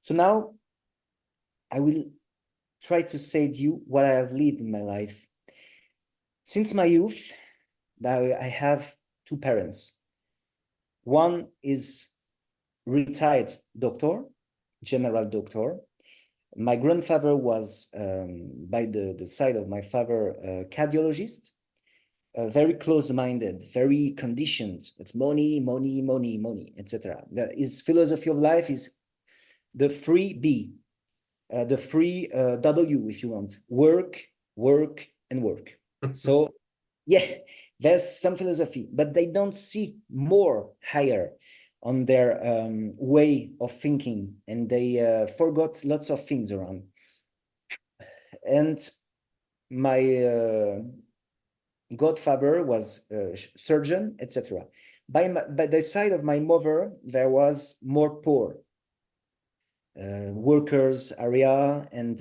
So now I will try to say to you what I have lived in my life. Since my youth, I have two parents. One is retired doctor, general doctor. My grandfather was, by the side of my father, a cardiologist, very close-minded, very conditioned. It's money, money, money, money, etc. His philosophy of life is the three B, the three W, if you want: work, work, and work. So, yeah, there's some philosophy, but they don't see more higher on their way of thinking, and they forgot lots of things around. And my godfather was a surgeon, etc. By the side of my mother, there was more poor workers area and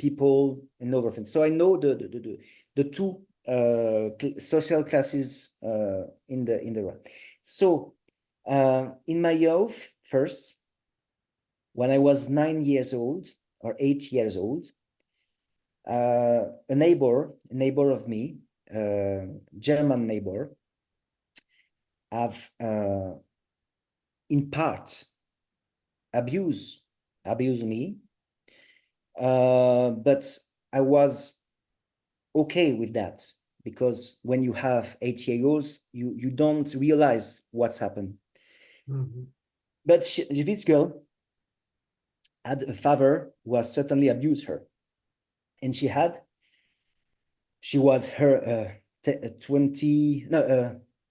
people and other things. So I know the two social classes in the world. So in my youth, first, when I was 9 years old or 8 years old, a neighbor of me, German neighbor, have in part abused me, but I was okay with that, because when you have 8 years old, you don't realize what's happened. But this girl had a father who has certainly abused her, and she was her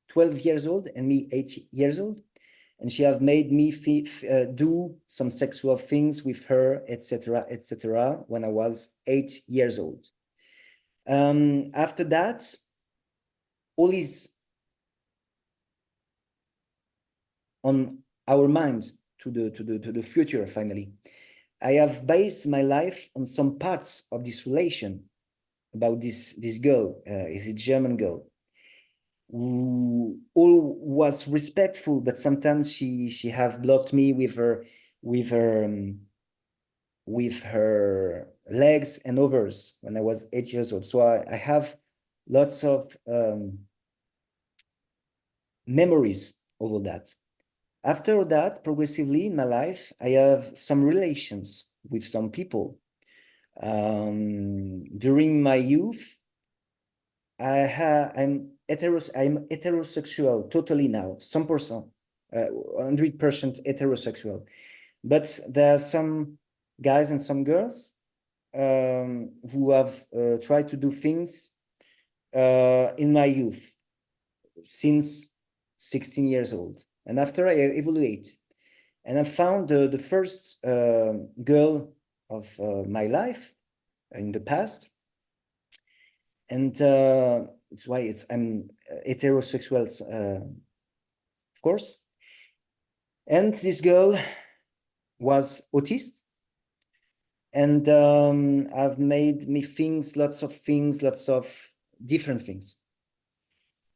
12 years old and me 8 years old, and she have made me do some sexual things with her, etc., etc., when I was 8 years old. After that, all is on our minds to the future. Finally, I have based my life on some parts of this relation about this girl, is a German girl, who all was respectful, but sometimes she have blocked me with her with her with her legs and others when I was 8 years old. So I have lots of memories of all that. After that, progressively in my life, I have some relations with some people. During my youth, I'm heterosexual totally now, some percent, 100% heterosexual. But there are some guys and some girls who have tried to do things in my youth since 16 years old. And after I evaluate, and I found the first girl of my life in the past, and it's why I'm heterosexual, of course. And this girl was autist, and I've made me things, lots of different things.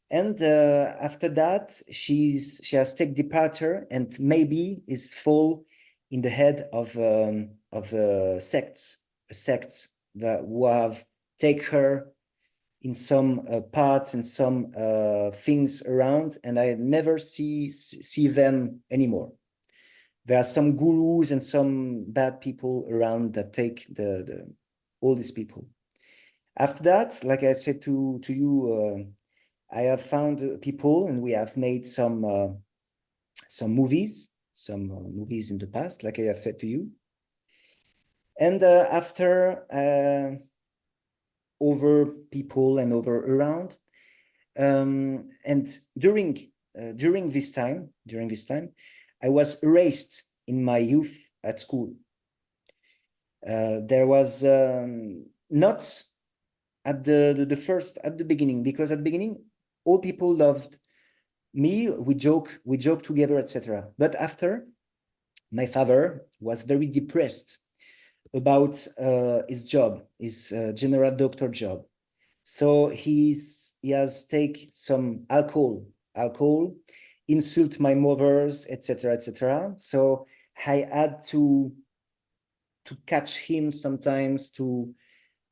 And after that, she has taken departure, and maybe is fall in the head of sects that who have take her in some parts and some things around, and I never see them anymore. There are some gurus and some bad people around that take all these people. After that, like I said to you, I have found people, and we have made some movies, in the past, like I have said to you. And after over people and over around, and during this time, I was erased in my youth at school. There was not at the beginning, because at the beginning all people loved me, we joke together, etc. But after, my father was very depressed about his job, his general doctor job. So he has take some alcohol, insult my mothers, etc., etc. So I had to catch him sometimes, to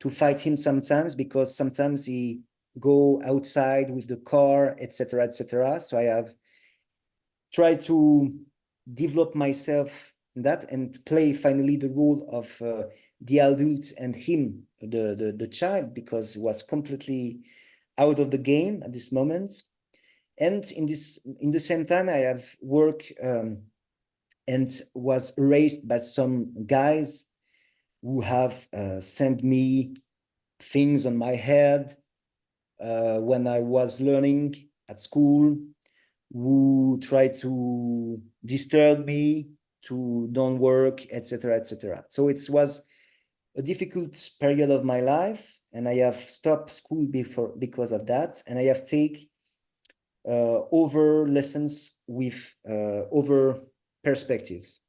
fight him sometimes, because sometimes he go outside with the car, etc., etc. So I have tried to develop myself in that and play finally the role of the adult and him, the child, because he was completely out of the game at this moment. And in the same time, I have worked and was raised by some guys who have sent me things on my head when I was learning at school, who try to disturb me, to don't work, etc., etc. So it was a difficult period of my life, and I have stopped school because of that, and I have taken over lessons with over perspectives.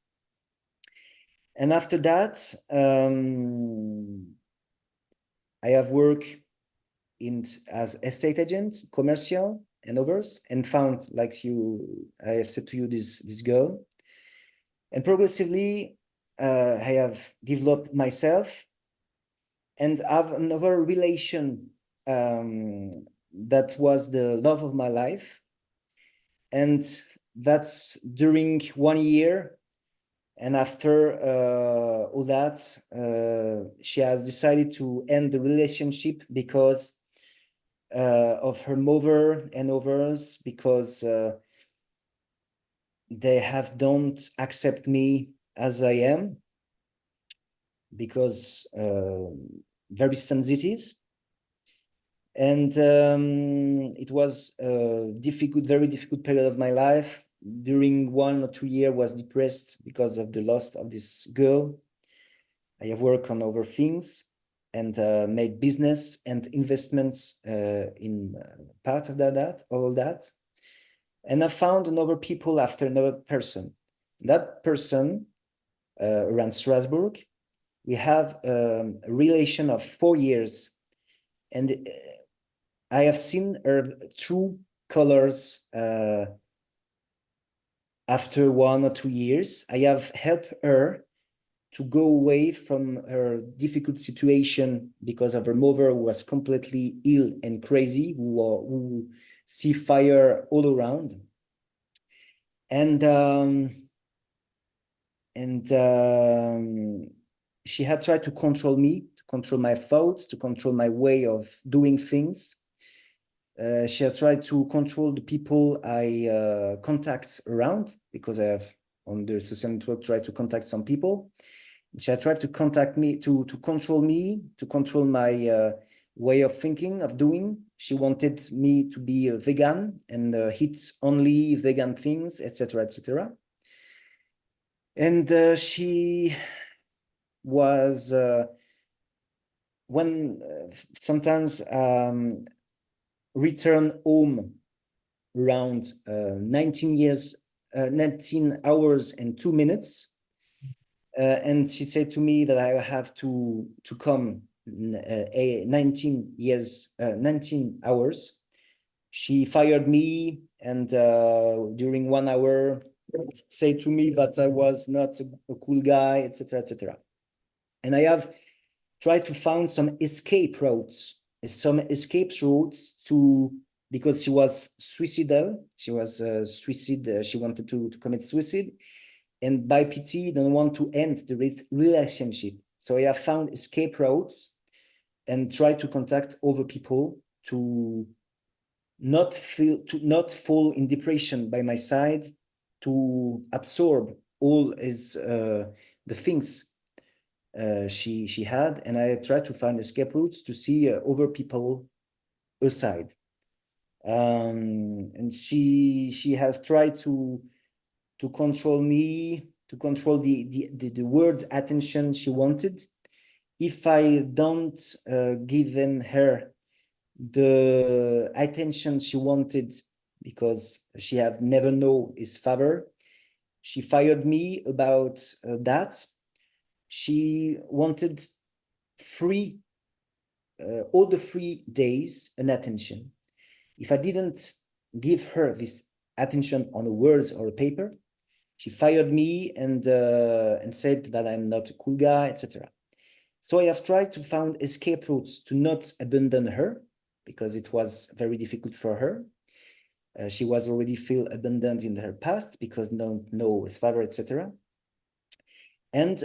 And after that, I have worked as estate agent, commercial, and others, and found, like I have said to you, this girl. And progressively, I have developed myself and have another relation that was the love of my life. And that's during 1 year. And after all that, she has decided to end the relationship because of her mother and others, because they don't accept me as I am, because very sensitive. And it was a very difficult period of my life. During 1 or 2 years, was depressed because of the loss of this girl. I have worked on other things and made business and investments in part of all that. And I found another people after another person. That person around Strasbourg, we have a relation of 4 years, and I have seen her true colors after 1 or 2 years. I have helped her to go away from her difficult situation because of her mother, who was completely ill and crazy, who see fire all around. And she had tried to control me, to control my thoughts, to control my way of doing things. She had tried to control the people I contact around, because I have, on the social network, tried to contact some people. She had tried to contact me, to control me, to control my way of thinking, of doing. She wanted me to be a vegan and eat only vegan things, etc., etc. And she was when sometimes return home around 19 hours and 2 minutes, and she said to me that I have to come 19 hours. She fired me, and during 1 hour said to me that I was not a cool guy, etc., etc. And I have tried to find some escape routes, because she was suicidal. She was suicide. She wanted to commit suicide, and by pity, don't want to end the relationship. So I have found escape routes and try to contact other people to not fall in depression by my side, to absorb all the things she had. And I tried to find escape routes to see other people aside. And she has tried to control me, to control the words attention she wanted. If I don't give her the attention she wanted, because she have never know his father, she fired me about that. She wanted all the 3 days an attention. If I didn't give her this attention on a words or a paper, She fired me and said that I'm not a cool guy, etc. So I have tried to find escape routes to not abandon her because it was very difficult for her. She was already feel abandoned in her past because no his father, etc. And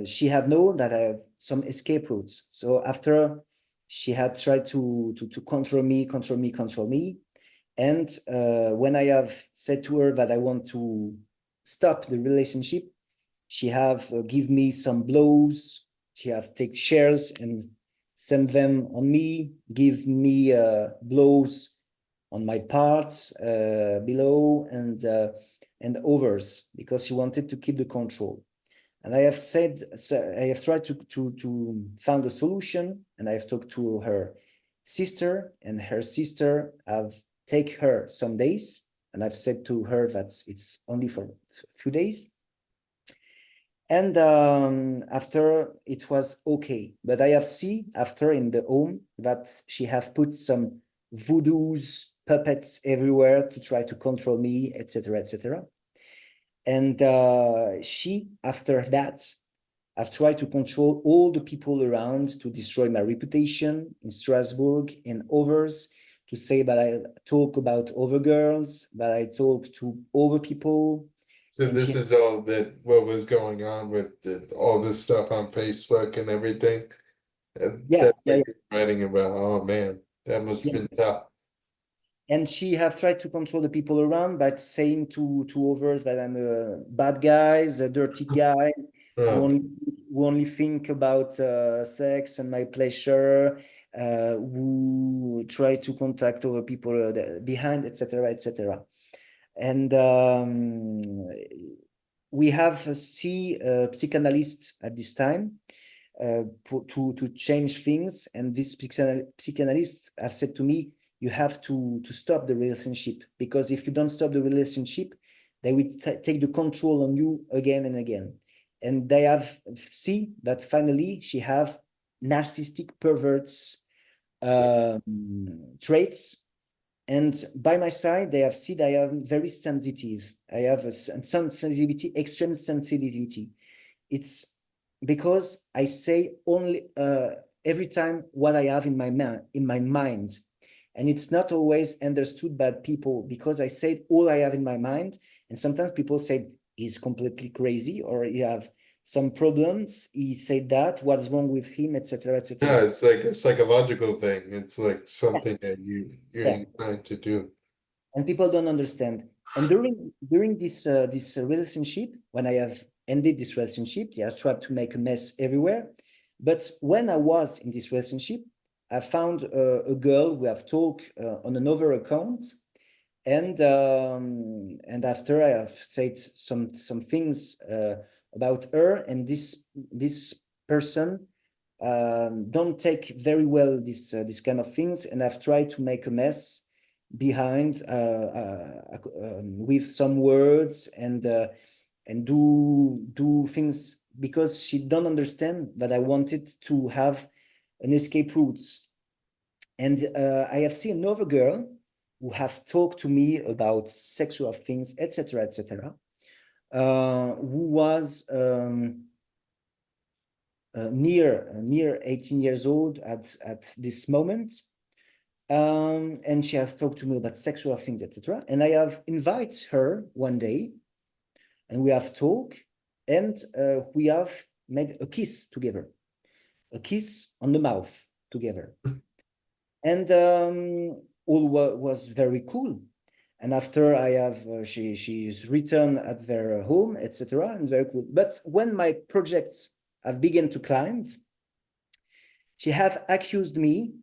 she had known that I have some escape routes. So after she had tried to control me. And when I have said to her that I want to stop the relationship, she have give me some blows. She have take shares and send them on me, give me blows on my parts below and overs because she wanted to keep the control. And I have said, so I have tried to find a solution, and I have talked to her sister, and her sister have take her some days, and I've said to her that it's only for a few days. And after it was okay, but I have seen after in the home that she have put some voodoos, puppets everywhere to try to control me, etc., etc. And she, after that, I've tried to control all the people around to destroy my reputation in Strasbourg and others, to say that I talk about other girls, that I talk to other people. So And this she, is all that what was going on with all this stuff on Facebook and everything. And yeah, that's yeah, what yeah. you're writing about. Oh man, that must have Yeah. been tough. And she have tried to control the people around by saying to others that I'm a bad guy, a dirty guy, who Um, only, who only think about sex and my pleasure, who try to contact other people behind, etc., etc. And we have a psychanalyst at this time to change things. And this psychanalyst have said to me, you have to stop the relationship, because if you don't stop the relationship, they will take the control on you again and again. And they have see that finally she have narcissistic perverts traits. And by my side, they have seen I am very sensitive. I have a sensitivity, extreme sensitivity. It's because I say only every time what I have in my mind, and it's not always understood by people because I said all I have in my mind, and sometimes people say he's completely crazy or he have some problems. He said that what's wrong with him, etc., yeah, etc. it's like a psychological thing. It's like Yeah, something that you're yeah. inclined to do. And people don't understand. And during this relationship, when I have ended this relationship, yeah, I tried to make a mess everywhere. But when I was in this relationship, I found a girl we have talked on another account, and after I have said some things about her, and this person don't take very well this kind of things, and I've tried to make a mess behind with some words and do things because she don't understand that I wanted to have an escape route. And I have seen another girl who have talked to me about sexual things, etc., etc., who was near 18 years old at this moment. And she has talked to me about sexual things, etc. And I have invited her one day, and we have talked, and we have made a kiss together, a kiss on the mouth together. And all was very cool. And after I have she's returned at their home, etc., and very cool. But when my projects have begun to climb, she have accused me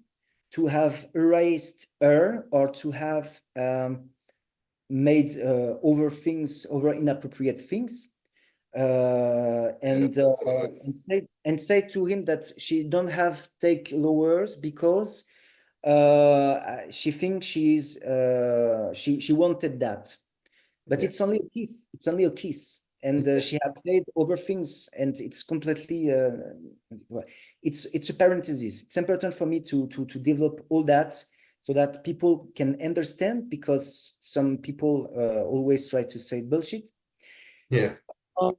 to have erased her or to have made over inappropriate things, Yeah, that's always and say to him that she don't have take lowers because she thinks she wanted that, but yeah. it's only a kiss. It's only a kiss, and she had said other things, and it's completely. Well, it's a parenthesis. It's important for me to develop all that so that people can understand, because some people always try to say bullshit. Yeah. Um,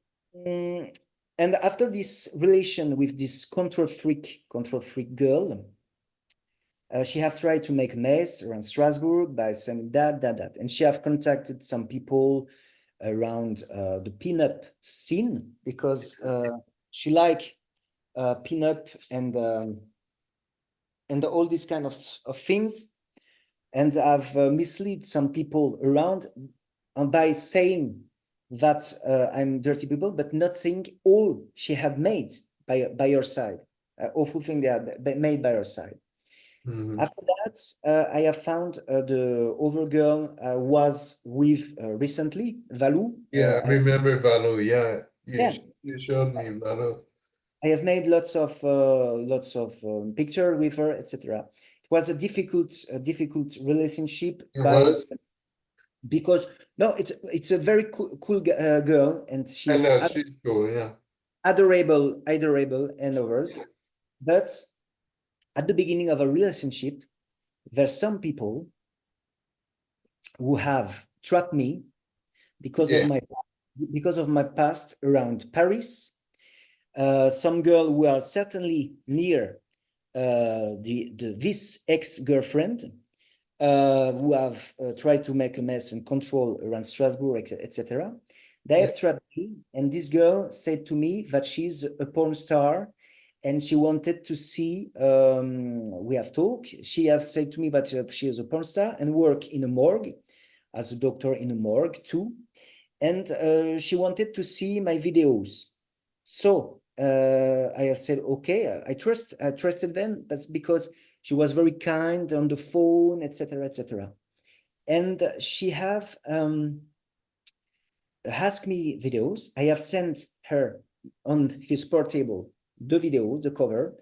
and after this relation with this control freak girl, she have tried to make a mess around Strasbourg by saying that, and she have contacted some people around the pinup scene because she like pinup and all these kind of things, and I've misled some people around by saying that I'm dirty people, but not saying all she had made by her side, awful thing they had made by her side. Mhm. After that, I have found the other girl was with recently, Valou. Yeah, I remember Valo. Yeah, Yeah, you showed me Valo. I have made lots of picture with her, etc. It was a difficult relationship It by was. because no, it's a very cool girl, and I she's know she's cool. Yeah. adorable and others. But at the beginning of a relationship, there's some people who have trapped me because of Yeah. my past around Paris. Some girl who are certainly near this ex-girlfriend who have tried to make a mess and control around Strasbourg, etc. They Yeah. have trapped me, and this girl said to me that she's a porn star, and she wanted to see. We have talked. She has said to me that she is a porn star and work in a morgue as a doctor in a morgue too, and she wanted to see my videos. So I have said, okay, I trusted them, but because she was very kind on the phone, etc., etc. And she have asked me videos. I have sent her on his portable the videos, the cover,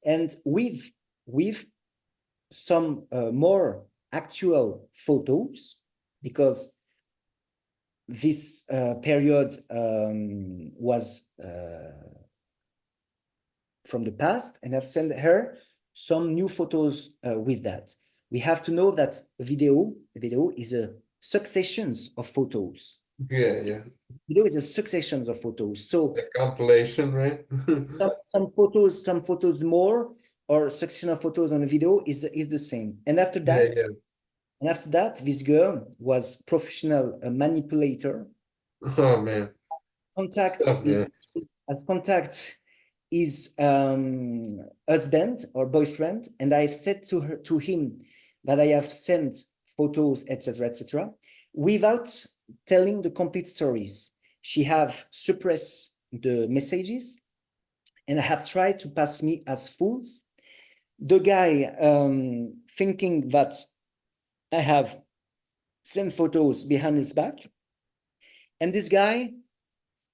and with some more actual photos, because this period was from the past, and I've sent her some new photos with that. We have to know that a video is a successions of photos. Yeah. Yeah. Video is a successions of photos. So The compilation, right? some photos more or succession of photos on a video is the same. Yeah. Yeah. And after that, this girl was professional manipulator. Oh man. Contact Stuff, man. is as contact is husband or boyfriend, and I've said to him that I have sent photos, etc., without telling the complete stories. She have suppressed the messages, and have tried to pass me as fools. The guy thinking that I have sent photos behind his back, and this guy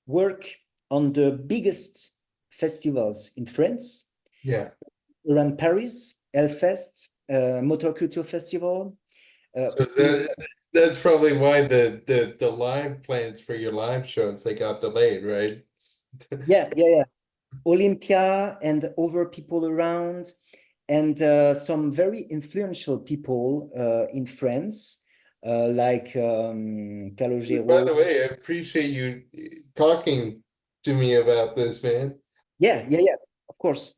work on the biggest festivals in France, Yeah. around Paris, Hellfest, Motor Culture Festival. So In, that's probably why the live plans for your live shows they got delayed, right? yeah. Olympia and other people around, and some very influential people in France, like By Calogero. the way, I appreciate you talking to me about this, man. Yeah, of course.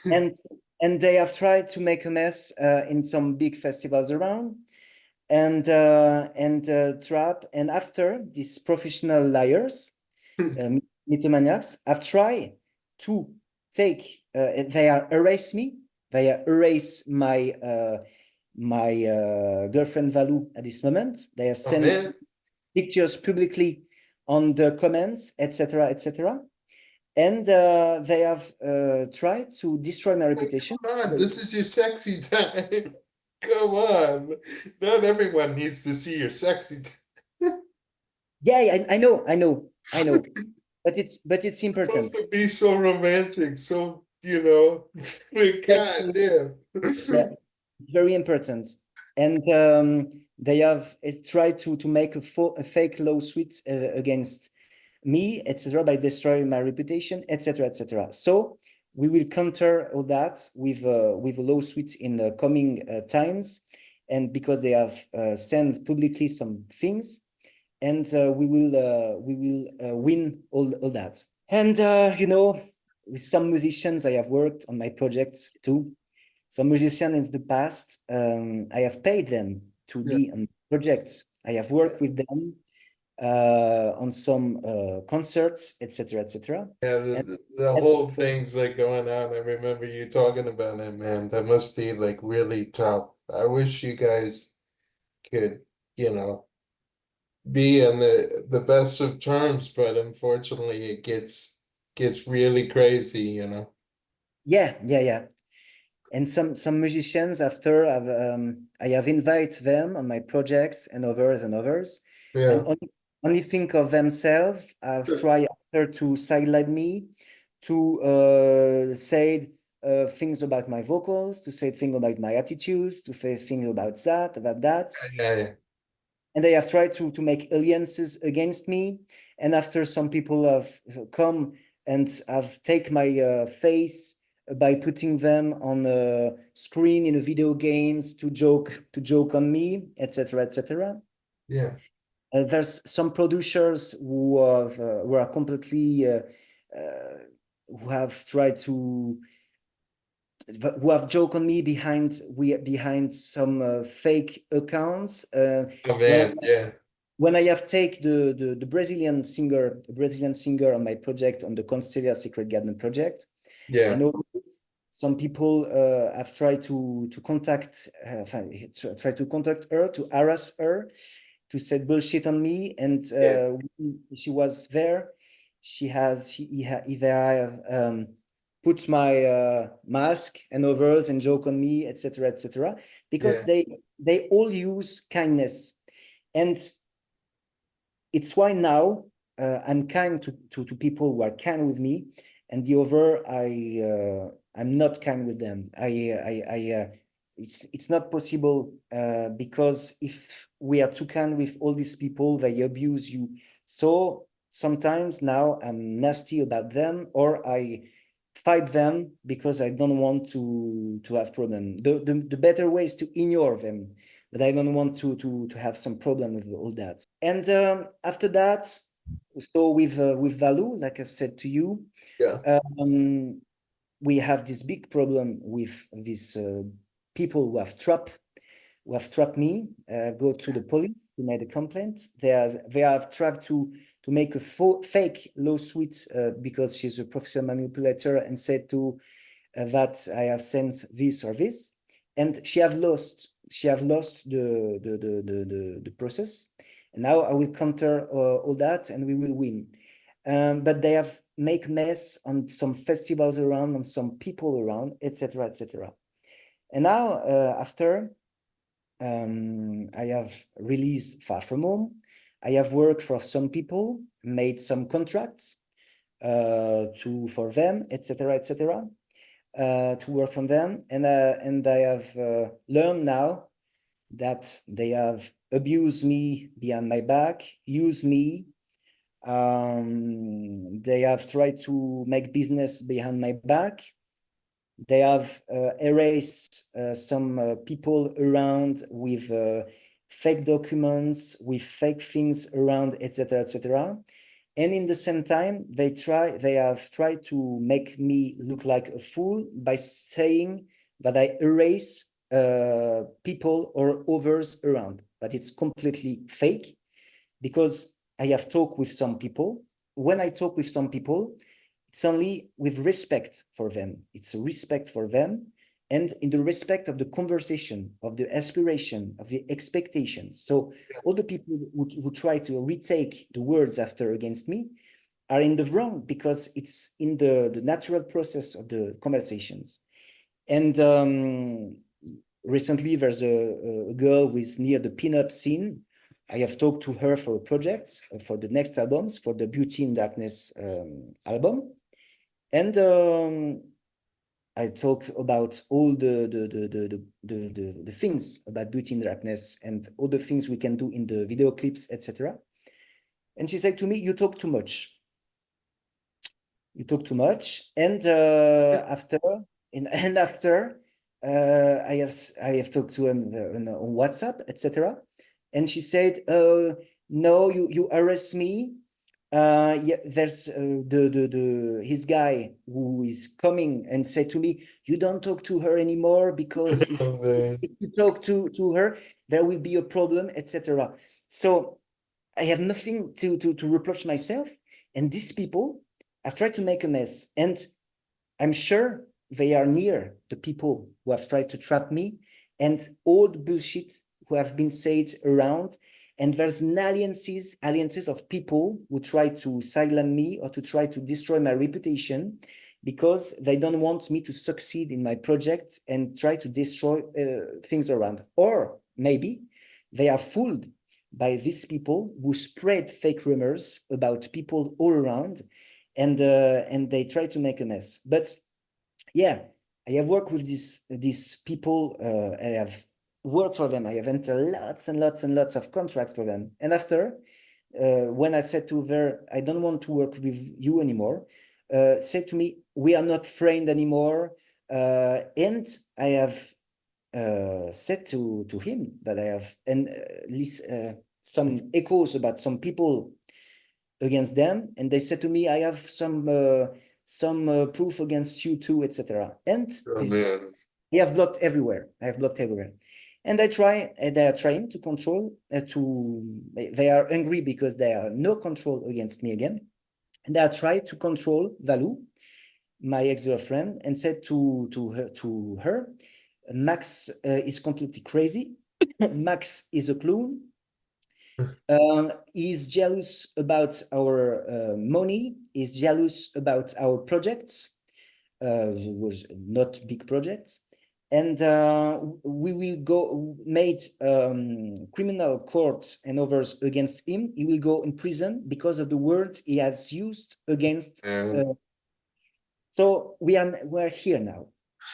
And they have tried to make a mess in some big festivals around, and trap. And after these professional liars, mythomaniacs, have tried to take. They are erase me. They are erase my girlfriend Valou at this moment. They have Oh sent man, pictures publicly on the comments, etc., etc. And they have tried to destroy my reputation. come on, this is your sexy time. Come on. Not everyone needs to see your sexy time. Yeah, I know, but it's Supposed important. to be so romantic, so like, God damn. Yeah, it's very important. And they have tried to make a fake lawsuit against me, etc., by destroying my reputation, etc., etc. So we will counter all that with a lawsuit in the coming times, and because they have sent publicly some things, and we will win all that. And with some musicians, I have worked on my projects too. Some musicians in the past, I have paid them to Yeah. be on projects. I have worked with them on some concerts, etc., etc. Yeah, And, the and whole thing's like going on. I remember you talking about it, man. That must be like really tough. I wish you guys could, you know, be in the best of terms, but unfortunately it gets really crazy, you know. yeah. And some musicians after I have invited them on my projects and others, and Yeah. only think of themselves. I've tried after to sideline me, to say things about my vocals, to say things about my attitudes, to say things about that, Yeah, and they have tried to make alliances against me. And after some people have come and have take my face by putting them on a screen in a video games to joke on me, etc., etc. yeah, There's some producers who are completely uh, who have tried to who have joked on me behind some fake accounts. oh when man, yeah, when I have take the Brazilian singer on my project, on the Constelia Secret Garden project, I yeah, know some people have tried to contact try to contact her, to harass her, to say bullshit on me, and yeah, when she was there, either have put my mask and others and joke on me, etc., etc., because yeah, they all use kindness. And it's why now I'm kind to people who are kind with me, and the other I'm not kind with them. It's not possible because if we are too kind with all these people, they abuse you. So sometimes now I'm nasty about them, or I fight them because I don't want to have problem. The better way is to ignore them, but I don't want to have some problem with all that. And after that, so with Valu, like I said to you, yeah, um, we have this big problem with these people who have trapped me. Go to the police to make a complaint. They have tried to make a fake lawsuit because she's a professional manipulator, and said to that I have sent this or this, and she have lost the process. And now I will counter all that, and we will win. But they have make mess on some festivals around, on some people around, etc., etc. And now after I have released Far From Home, I have worked for some people, made some contracts for them, etc., etc., to work from them, and I have learned now that they have abused me behind my back, used me. They have tried to make business behind my back. They have erased some people around with fake documents, with fake things around, etc., etc. And in the same time, they have tried to make me look like a fool by saying that I erase people or others around. But it's completely fake, because I have talked with some people. When I talk with some people, it's only with respect for them. It's a respect for them, and in the respect of the conversation, of the aspiration, of the expectations. So all the people who try to retake the words after against me are in the wrong, because it's in the natural process of the conversations. And recently, there's a girl who is near the pinup scene. I have talked to her for a project for the next albums, for the Beauty in Darkness album. And I talked about all the things about Beauty in Darkness, and all the things we can do in the video clips, etc. And she said to me, "You talk too much. You talk too much." And yeah, after I have talked to him on WhatsApp, etc. And she said, no, you arrest me. Yeah, there's his guy who is coming and said to me, you don't talk to her anymore, because Oh, man. if you talk to her, there will be a problem, etc. So I have nothing to reproach myself. And these people have tried to make a mess. And I'm sure they are near the people who have tried to trap me and all the bullshit who have been said around. And there's alliances of people who try to silence me or to try to destroy my reputation, because they don't want me to succeed in my project and try to destroy things around. Or maybe they are fooled by these people who spread fake rumors about people all around, and they try to make a mess. But yeah, I have worked with these people. I have worked for them. I have entered lots and lots and lots of contracts for them. And after, when I said to her, I don't want to work with you anymore, said to me, we are not friends anymore. And I have said to him that I have and least some echoes about some people against them, and they said to me, I have some proof against you too, etc. And Oh, this, man. I have blocked everywhere. I have blocked everywhere. And they are trying to control, they are angry because they are no control against me again. And they are trying to control Valou, my ex-girlfriend, and said to her, Max is completely crazy. Max is a clown. He's jealous about our money. He's jealous about our projects. Was not big projects, and we will go made criminal courts and others against him. He will go in prison because of the word he has used against. Man. So we're here now.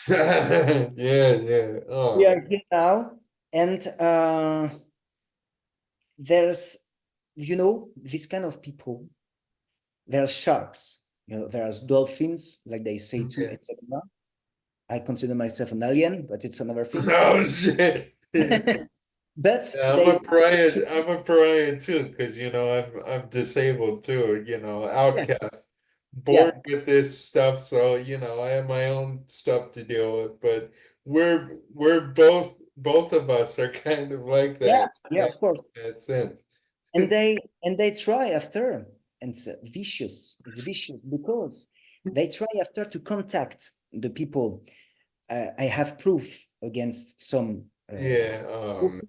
Yeah, yeah. We Oh, are here now, and there's this kind of people. There are sharks, there's dolphins, like they say too, yeah. etc. I consider myself an alien, but it's another things. Oh, shit. But Yeah, I'm a they, pariah. I'm a pariah too, because I'm disabled too. yeah, Outcast, born yeah, with this stuff. So I have my own stuff to deal with. But we're both of us are kind of like yeah, that yeah, of course. in that sense. And they try after, and it's vicious because they try after to contact the people. I have proof against some Yeah. awful,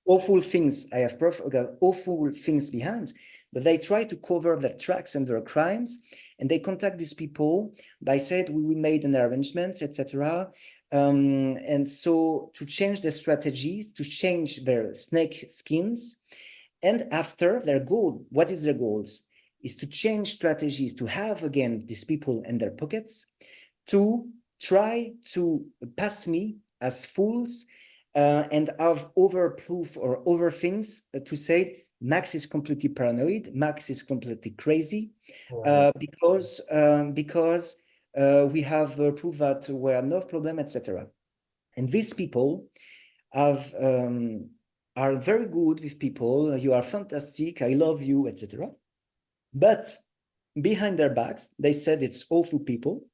awful things. I have proof against awful things behind, but they try to cover their tracks and their crimes, and they contact these people by saying we made an arrangement, etc. And so to change their strategies, to change their snake skins, and after their goal, what is their goals? Is to change strategies to have again these people in their pockets, to try to pass me as fools, and have over proof or over things, to say Max is completely paranoid, Max is completely crazy, Wow. because we have proof that we are no problem, etc. And these people have are very good with people. You are fantastic. I love you, etc. But behind their backs, they said it's awful people.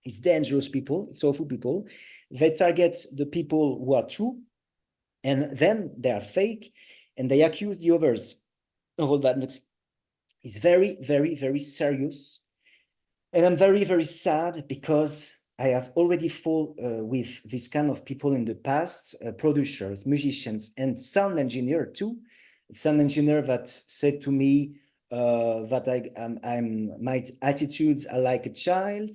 It's dangerous people. It's awful people. They target the people who are true, and then they are fake, and they accuse the others of all that. It's very, very, very serious. And I'm very, very sad because I have already fought with this kind of people in the past, producers, musicians, and sound engineer too. Sound engineer that said to me that my attitudes are like a child.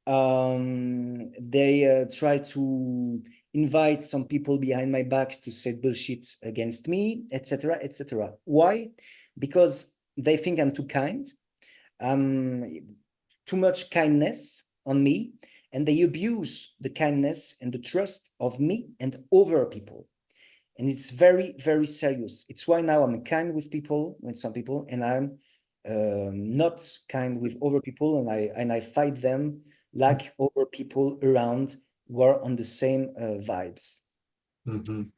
They try to invite some people behind my back to say bullshit against me, etc., etc. Why? Because they think I'm too kind. Um, Too much kindness on me, and they abuse the kindness and the trust of me and other people. And it's very, very serious. It's why now I'm kind with people, with some people, and I'm not kind with other people, and I fight them like other people around who are on the same vibes. Hmm.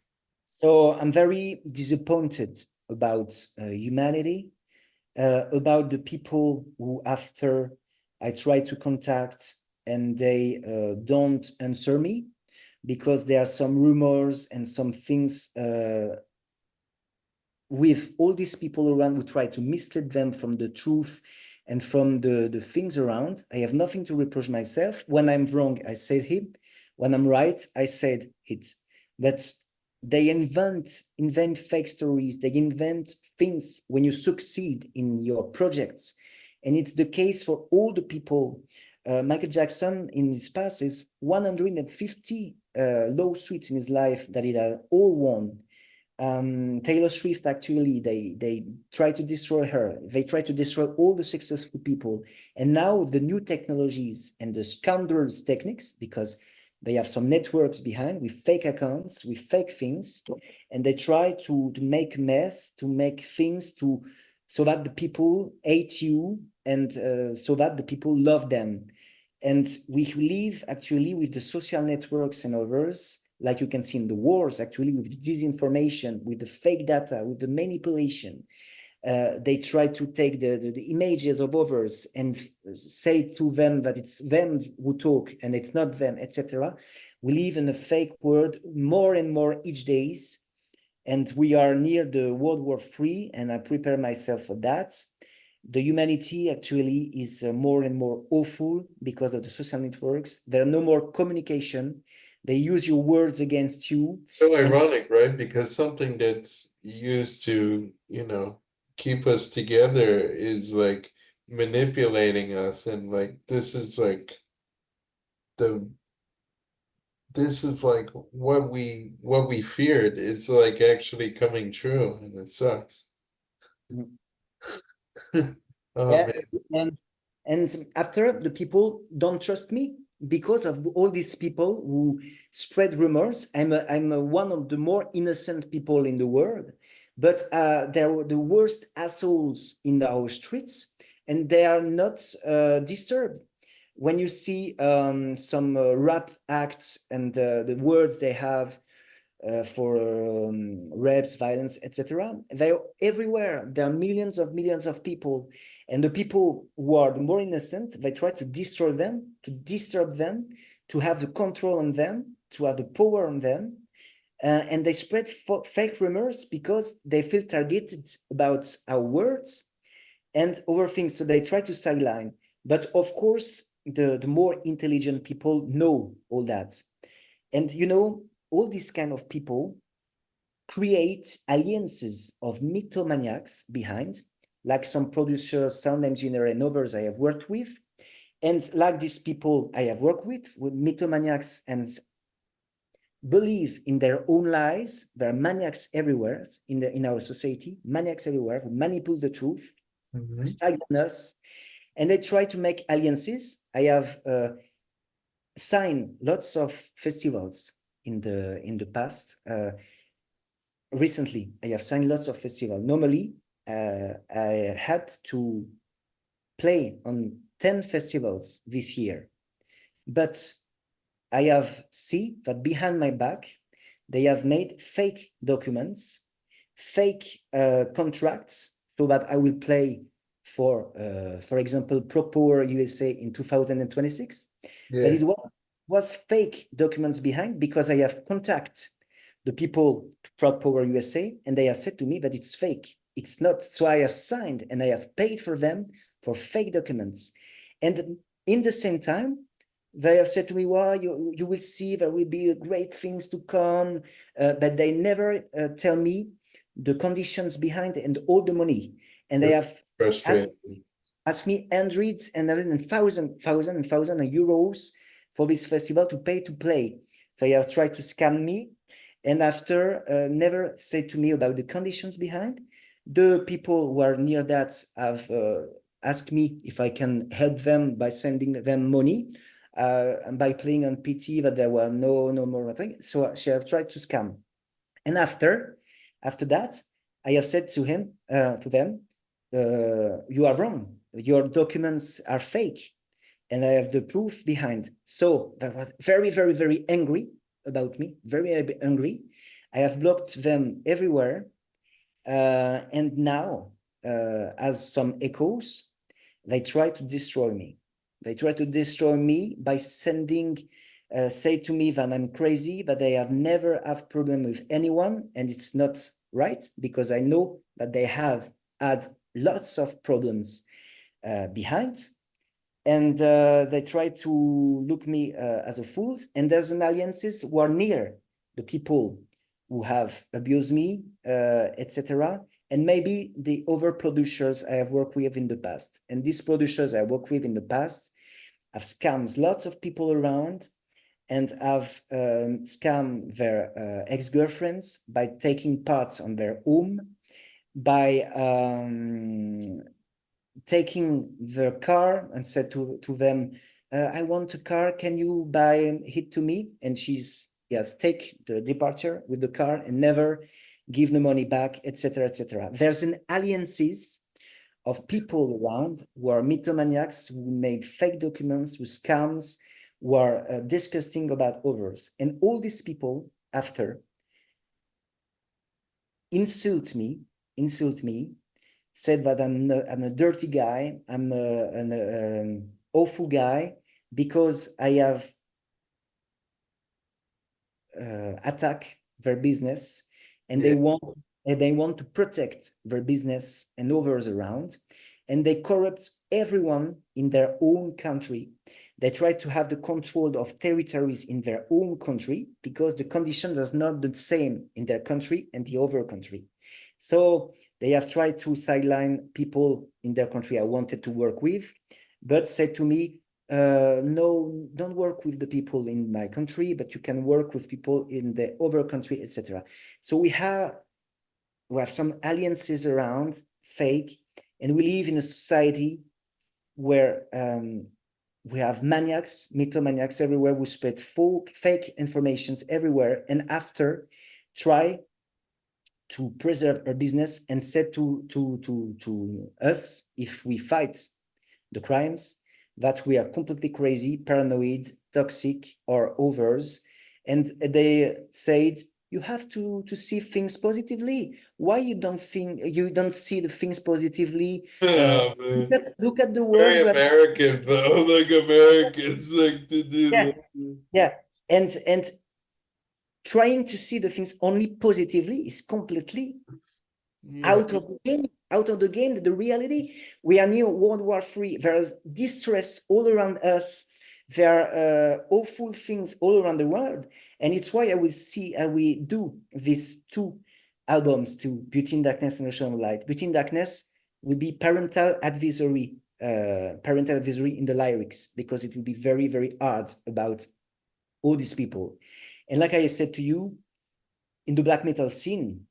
So I'm very disappointed about humanity, about the people who after I try to contact and they don't answer me because there are some rumors and some things with all these people around who try to mislead them from the truth and from the things around. I have nothing to reproach myself. When I'm wrong, I said it. When I'm right, I said it. But they invent fake stories. They invent things when you succeed in your projects. And it's the case for all the people. Michael Jackson in his past is 150 lawsuits in his life that he had all won. Taylor Swift, actually, they try to destroy her. They try to destroy all the successful people. And now with the new technologies and the scoundrels techniques, because they have some networks behind with fake accounts, with fake things, and they try to make mess, to make things so that the people hate you and so that the people love them. And we live actually with the social networks and others, like you can see in the wars, actually, with disinformation, with the fake data, with the manipulation. They try to take the images of others and say to them that it's them who talk and it's not them, etc. We live in a fake world more and more each days, and we are near the World War III, and I prepare myself for that. The humanity actually is more and more awful because of the social networks. There are no more communication. They use your words against you. So ironic, right? Because something that's used to, keep us together is like manipulating us, and like the this is like what we feared is like actually coming true, and it sucks. Oh Yeah, man. and after the people don't trust me because of all these people who spread rumors. I'm one of the more innocent people in the world, but they're the worst assholes in our streets, and they are not disturbed. When you see some rap acts and the words they have for rapes, violence, etc. They're everywhere. There are millions of people, and the people who are the more innocent, they try to destroy them, to disturb them, to have the control on them, to have the power on them, and they spread fake rumors because they feel targeted about our words and other things. So they try to sideline. But of course, the more intelligent people know all that. And all these kind of people create alliances of mythomaniacs behind, like some producers, sound engineer, and others I have worked with. And like these people I have worked with mythomaniacs and believe in their own lies. There are maniacs everywhere in our society, maniacs everywhere who manipulate the truth, Mhm. stagnate us, and they try to make alliances. I have signed lots of festivals in the past. Recently, I have signed lots of festivals. Normally, I had to play on 10 festivals this year, but I have seen that behind my back, they have made fake documents, fake contracts, so that I will play for example, Pro Power USA in 2026. But Yeah. it was fake documents behind because I have contact the people Pro Power USA, and they have said to me that it's fake. It's not. So I have signed and I have paid for them for fake documents. And in the same time, they have said to me, well, you will see there will be great things to come, but they never tell me the conditions behind and all the money. And they That's have asked, frustrating. asked me hundreds and thousand of euros for this festival to pay to play. So they have tried to scam me. And after, never said to me about the conditions behind. The people who are near that have asked me if I can help them by sending them money and by playing on PT that there were no more thing. So she have tried to scam. And after that, I have said to them, you are wrong. Your documents are fake, and I have the proof behind. So they was very, very, very angry about me, very angry. I have blocked them everywhere. And now, as some echoes, they try to destroy me. They try to destroy me by sending, say to me that I'm crazy, that I have never have problem with anyone, and it's not right, because I know that they have had lots of problems behind, and they try to look me as a fool. And there's an alliances who are near the people who have abused me, etc. And maybe the other producers I have worked with in the past. And these producers I worked with in the past have scammed lots of people around, and have scammed their ex-girlfriends by taking parts on their home, by taking their car, and said to them, I want a car, can you buy it to me? And she's, yes, take the departure with the car and never give the money back, etc., etc. There's an alliances of people around who are mythomaniacs, who made fake documents, who scams, who are disgusting about others. And all these people after insult me, said that I'm a dirty guy, I'm an awful guy, because I have attack their business, and Yeah. they want to protect their business and others around, and they corrupt everyone in their own country. They try to have the control of territories in their own country, because the conditions are not the same in their country and the other country. So they have tried to sideline people in their country I wanted to work with, but said to me, no, don't work with the people in my country, but you can work with people in the other country, etc. So we have some alliances around, fake, and we live in a society where we have maniacs, mythomaniacs everywhere, who spread fake informations everywhere, and after try to preserve our business, and said to us, if we fight the crimes, that we are completely crazy, paranoid, toxic, or others. And they said, you have to see things positively. Why you don't see the things positively? Oh, man. Look at the world. Very American though, like Americans like to do Yeah, that. yeah. And trying to see the things only positively is completely Yeah. out of the game, the reality. We are near World War III. There's distress all around us. There are awful things all around the world. And it's why I will do these two albums, to Beauty in Darkness and Ocean of Light. Beauty in Darkness will be parental advisory in the lyrics, because it will be very, very hard about all these people. And like I said to you, in the black metal scene,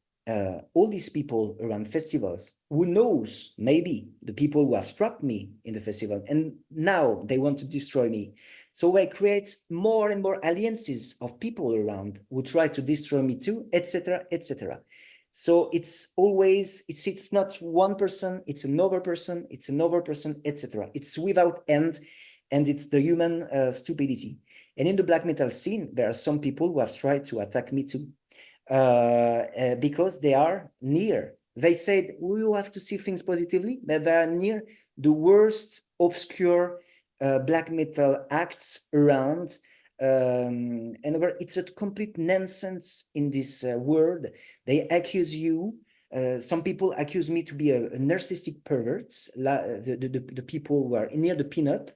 all these people around festivals, who knows, maybe the people who have trapped me in the festival, and now they want to destroy me. So I create more and more alliances of people around who try to destroy me too, etc., etc. So it's not one person, it's another person, it's another person, etc. It's without end, and it's the human stupidity. And in the black metal scene, there are some people who have tried to attack me too, because they are near. They said, we will have to see things positively, but they are near the worst obscure black metal acts around. And it's a complete nonsense in this world. They accuse you. Some people accuse me to be a narcissistic pervert, the people who are near the pinup,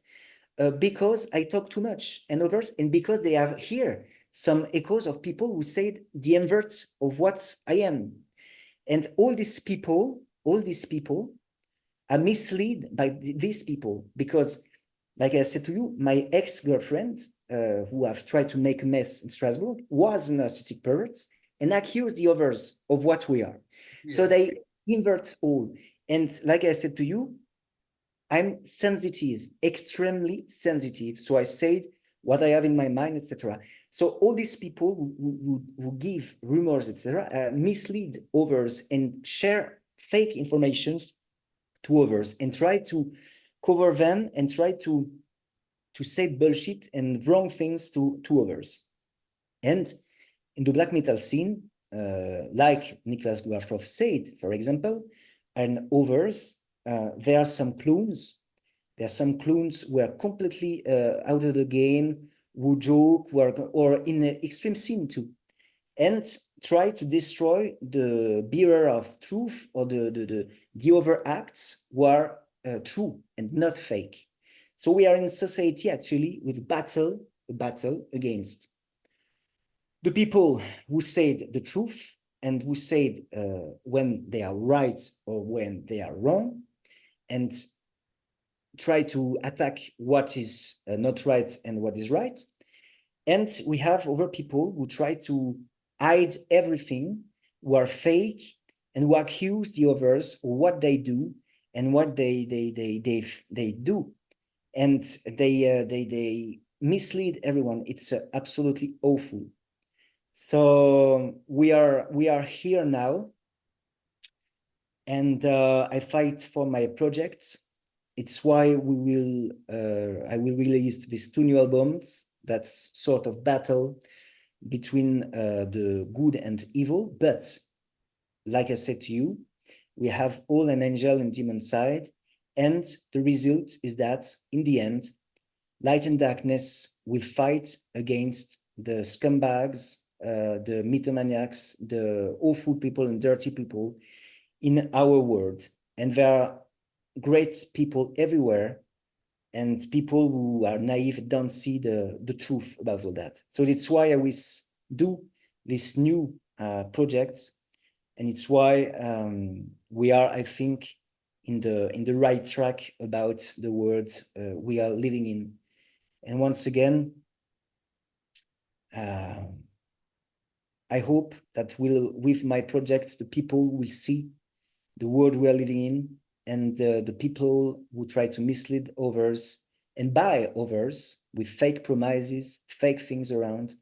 because I talk too much, and others, and because they have here some echoes of people who said the inverse of what I am. And all these people are misled by these people, because, like I said to you, my ex-girlfriend, who have tried to make a mess in Strasbourg, was a narcissistic pervert, and accused the others of what we are. So Yeah. they invert all. And like I said to you, I'm sensitive, extremely sensitive. So I said what I have in my mind, etc. So all these people who give rumors, etc., mislead others and share fake informations to others, and try to cover them, and try to say bullshit and wrong things to others. And in the black metal scene, like Niklas Guarfrov said, for example, and others, there are some clones. There are some clones who are completely out of the game, who joke, or in an extreme scene too, and try to destroy the bearer of truth or the other acts who are true and not fake. So we are in society actually with a battle against the people who said the truth and who said when they are right or when they are wrong, and try to attack what is not right and what is right. And we have other people who try to hide everything, who are fake, and who accuse the others of what they do and what they do, and they mislead everyone. It's absolutely awful. So we are here now, and I fight for my projects. It's why I will release these two new albums. That's sort of battle between the good and evil. But like I said to you, we have all an angel and demon side, and the result is that in the end, light and darkness will fight against the scumbags, the mythomaniacs, the awful people and dirty people in our world. And there are great people everywhere, and people who are naive don't see the truth about all that. So that's why I will do this new projects, and it's why we are, I think, in the right track about the world we are living in. And once again, I hope that with my projects, the people will see the world we are living in, and the people who try to mislead others and buy others with fake promises, fake things around,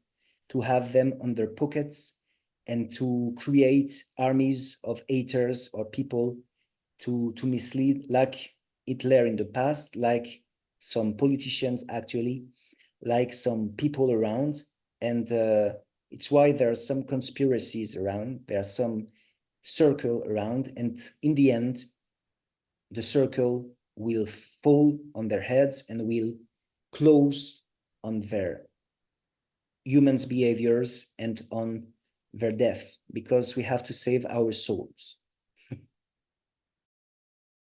to have them on their pockets and to create armies of haters or people to mislead, like Hitler in the past, like some politicians actually, like some people around. And it's why there are some conspiracies around, there are some circle around, and in the end, the circle will fall on their heads and will close on their humans' behaviors and on their death, because we have to save our souls.